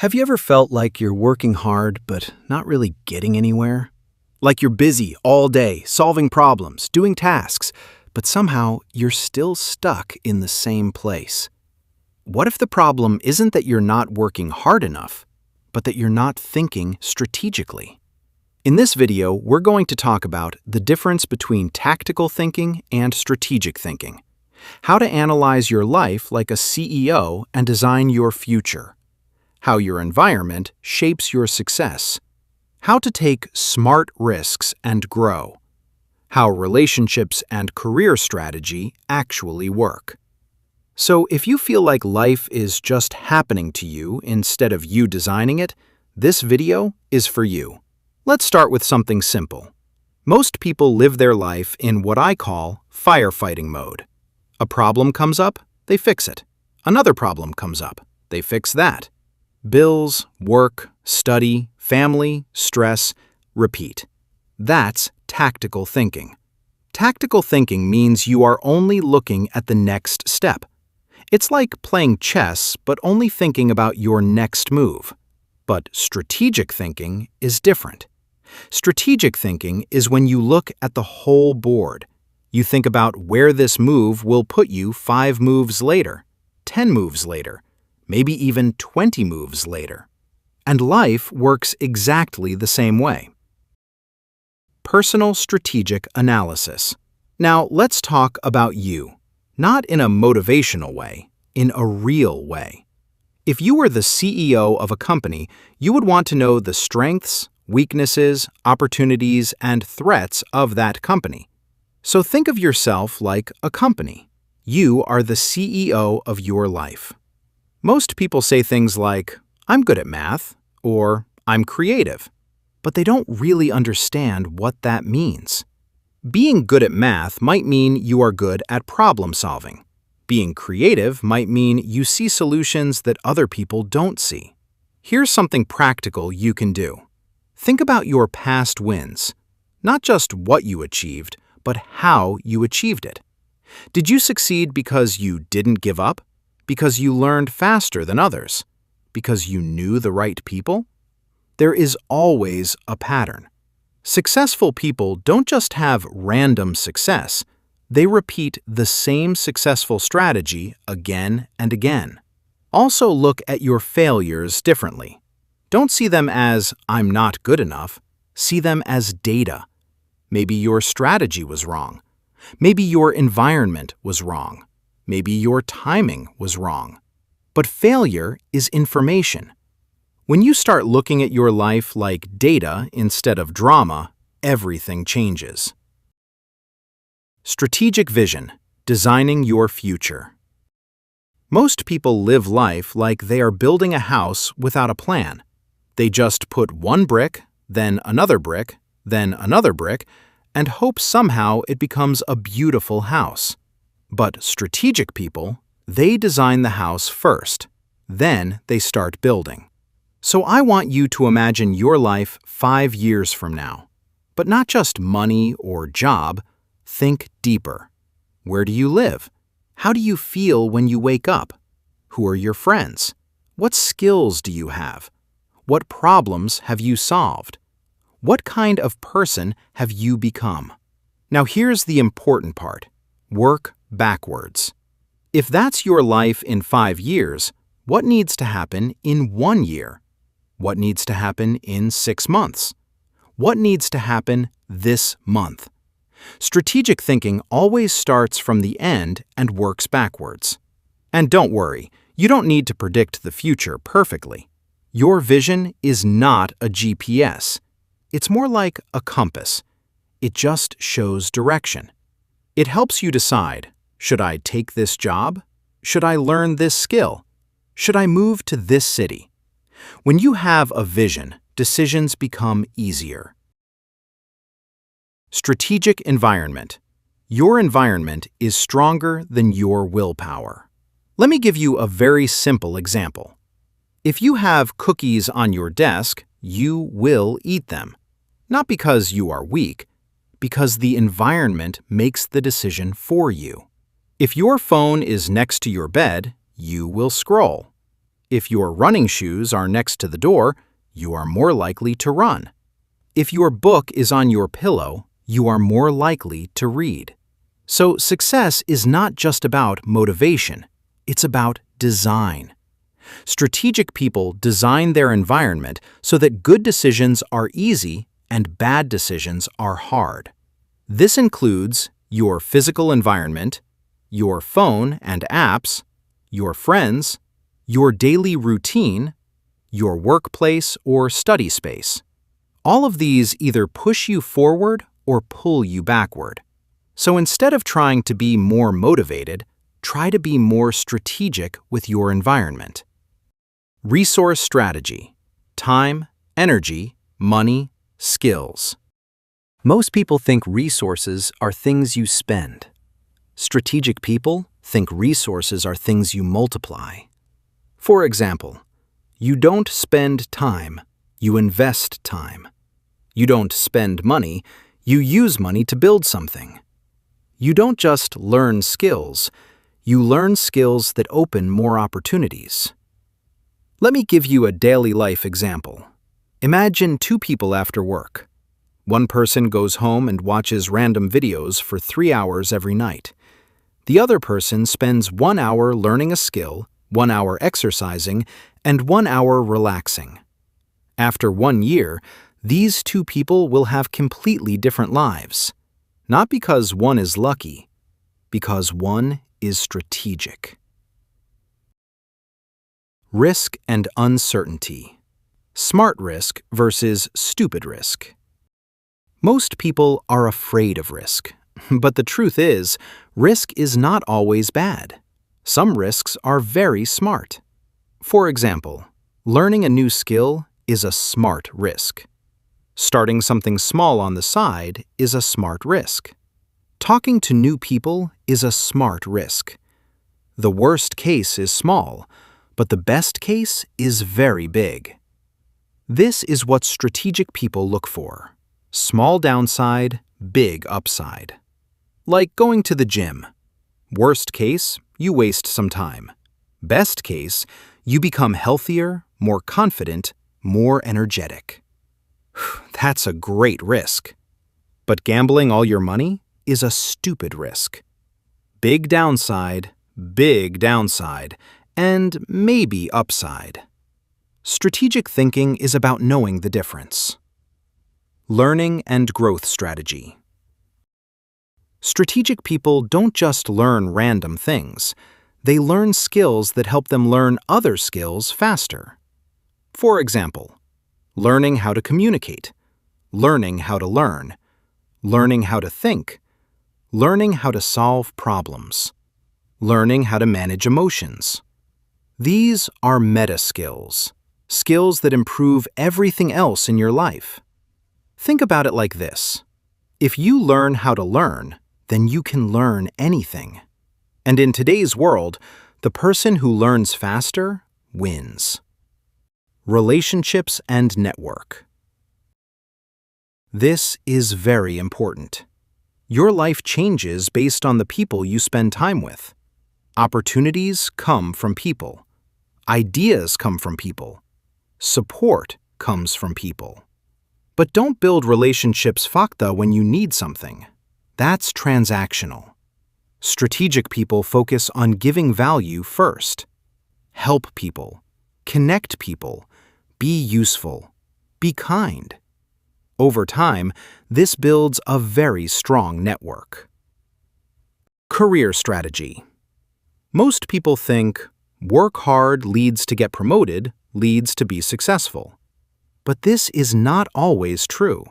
Have you ever felt like you're working hard but not really getting anywhere? Like you're busy all day, solving problems, doing tasks, but somehow you're still stuck in the same place? What if the problem isn't that you're not working hard enough, but that you're not thinking strategically? In this video, we're going to talk about the difference between tactical thinking and strategic thinking, how to analyze your life like a CEO and design your future, how your environment shapes your success, how to take smart risks and grow, how relationships and career strategy actually work. So if you feel like life is just happening to you instead of you designing it, this video is for you. Let's start with something simple. Most people live their life in what I call firefighting mode. A problem comes up, they fix it. Another problem comes up, they fix that. Bills, work, study, family, stress, repeat. That's tactical thinking. Tactical thinking means you are only looking at the next step. It's like playing chess, but only thinking about your next move. But strategic thinking is different. Strategic thinking is when you look at the whole board. You think about where this move will put you 5 moves later, 10 moves later, maybe even 20 moves later. And life works exactly the same way. Personal strategic analysis. Now let's talk about you, not in a motivational way, in a real way. If you were the CEO of a company, you would want to know the strengths, weaknesses, opportunities, and threats of that company. So think of yourself like a company. You are the CEO of your life. Most people say things like, "I'm good at math," or "I'm creative," but they don't really understand what that means. Being good at math might mean you are good at problem solving. Being creative might mean you see solutions that other people don't see. Here's something practical you can do. Think about your past wins, not just what you achieved, but how you achieved it. Did you succeed because you didn't give up? Because you learned faster than others? Because you knew the right people? There is always a pattern. Successful people don't just have random success, they repeat the same successful strategy again and again. Also look at your failures differently. Don't see them as "I'm not good enough." See them as data. Maybe your strategy was wrong. Maybe your environment was wrong. Maybe your timing was wrong. But failure is information. When you start looking at your life like data instead of drama, everything changes. Strategic vision, designing your future. Most people live life like they are building a house without a plan. They just put one brick, then another brick, then another brick, and hope somehow it becomes a beautiful house. But strategic people, they design the house first, then they start building. So I want you to imagine your life 5 years from now. But not just money or job, think deeper. Where do you live? How do you feel when you wake up? Who are your friends? What skills do you have? What problems have you solved? What kind of person have you become? Now here's the important part. Work backwards. If that's your life in 5 years, what needs to happen in 1 year? What needs to happen in 6 months? What needs to happen this month? Strategic thinking always starts from the end and works backwards. And don't worry, you don't need to predict the future perfectly. Your vision is not a GPS. It's more like a compass. It just shows direction. It helps you decide, should I take this job? Should I learn this skill? Should I move to this city? When you have a vision, decisions become easier. Strategic environment. Your environment is stronger than your willpower. Let me give you a very simple example. If you have cookies on your desk, you will eat them. Not because you are weak, because the environment makes the decision for you. If your phone is next to your bed, you will scroll. If your running shoes are next to the door, you are more likely to run. If your book is on your pillow, you are more likely to read. So success is not just about motivation, it's about design. Strategic people design their environment so that good decisions are easy and bad decisions are hard. This includes your physical environment, your phone and apps, your friends, your daily routine, your workplace or study space. All of these either push you forward or pull you backward. So instead of trying to be more motivated, try to be more strategic with your environment. Resource strategy: time, energy, money, skills. Most people think resources are things you spend. Strategic people think resources are things you multiply. For example, you don't spend time, you invest time. You don't spend money, you use money to build something. You don't just learn skills, you learn skills that open more opportunities. Let me give you a daily life example. Imagine two people after work. One person goes home and watches random videos for 3 hours every night. The other person spends 1 hour learning a skill, 1 hour exercising, and 1 hour relaxing. After 1 year, these two people will have completely different lives. Not because one is lucky, because one is strategic. Risk and uncertainty. Smart risk versus stupid risk. Most people are afraid of risk, but the truth is, risk is not always bad. Some risks are very smart. For example, learning a new skill is a smart risk. Starting something small on the side is a smart risk. Talking to new people is a smart risk. The worst case is small, but the best case is very big. This is what strategic people look for: small downside, big upside. Like going to the gym. Worst case, you waste some time. Best case, you become healthier, more confident, more energetic. That's a great risk. But gambling all your money is a stupid risk. Big downside, and maybe upside. Strategic thinking is about knowing the difference. Learning and growth strategy. Strategic people don't just learn random things. They learn skills that help them learn other skills faster. For example, learning how to communicate, learning how to learn, learning how to think, learning how to solve problems, learning how to manage emotions. These are meta skills, skills that improve everything else in your life. Think about it like this. If you learn how to learn, then you can learn anything. And in today's world, the person who learns faster wins. Relationships and network. This is very important. Your life changes based on the people you spend time with. Opportunities come from people. Ideas come from people. Support comes from people. But don't build relationships fakta when you need something. That's transactional. Strategic people focus on giving value first. Help people. Connect people. Be useful. Be kind. Over time, this builds a very strong network. Career strategy. Most people think, work hard leads to get promoted, leads to be successful. But this is not always true.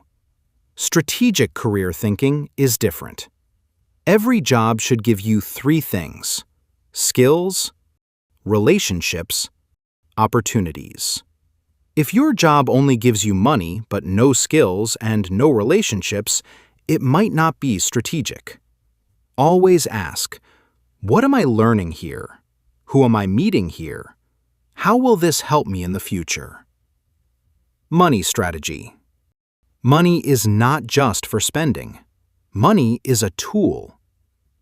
Strategic career thinking is different. Every job should give you 3 things: skills, relationships, opportunities. If your job only gives you money but no skills and no relationships, it might not be strategic. Always ask, what am I learning here? Who am I meeting here? How will this help me in the future? Money strategy. Money is not just for spending. Money is a tool.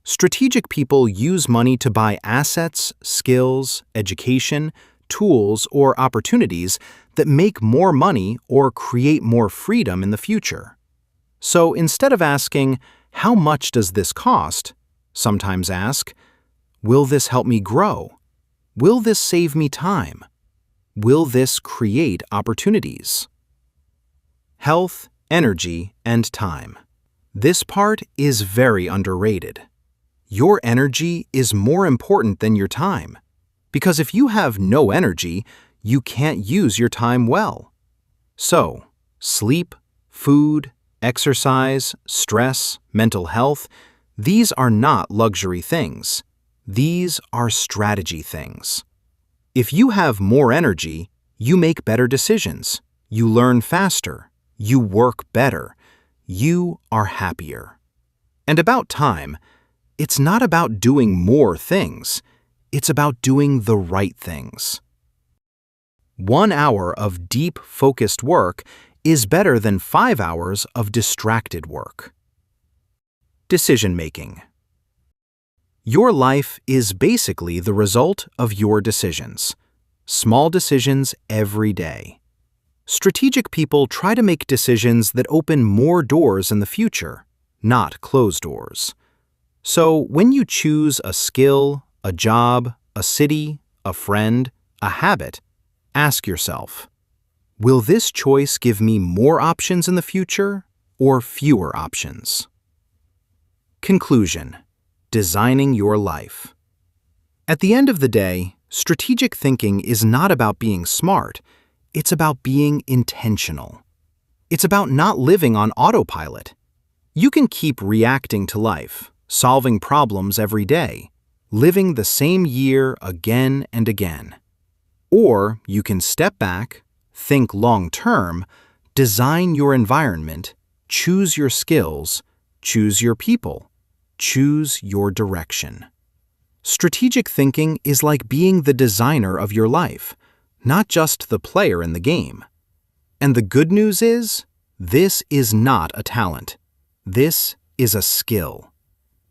Strategic people use money to buy assets, skills, education, tools, or opportunities that make more money or create more freedom in the future. So instead of asking, "How much does this cost?" sometimes ask, "Will this help me grow? Will this save me time? Will this create opportunities?" Health, energy, and time. This part is very underrated. Your energy is more important than your time, because if you have no energy, you can't use your time well. So, sleep, food, exercise, stress, mental health, these are not luxury things. These are strategy things. If you have more energy, you make better decisions, you learn faster, you work better, you are happier. And about time, it's not about doing more things, it's about doing the right things. 1 hour of deep, focused work is better than 5 hours of distracted work. Decision making. Your life is basically the result of your decisions. Small decisions every day. Strategic people try to make decisions that open more doors in the future, not close doors. So when you choose a skill, a job, a city, a friend, a habit, ask yourself, will this choice give me more options in the future or fewer options? Conclusion: designing your life. At the end of the day, strategic thinking is not about being smart, it's about being intentional. It's about not living on autopilot. You can keep reacting to life, solving problems every day, living the same year again and again. Or you can step back, think long-term, design your environment, choose your skills, choose your people, choose your direction. Strategic thinking is like being the designer of your life, not just the player in the game. And the good news is, this is not a talent. This is a skill.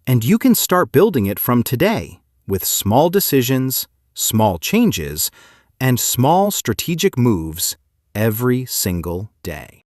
And you can start building it from today with small decisions, small changes, and small strategic moves every single day.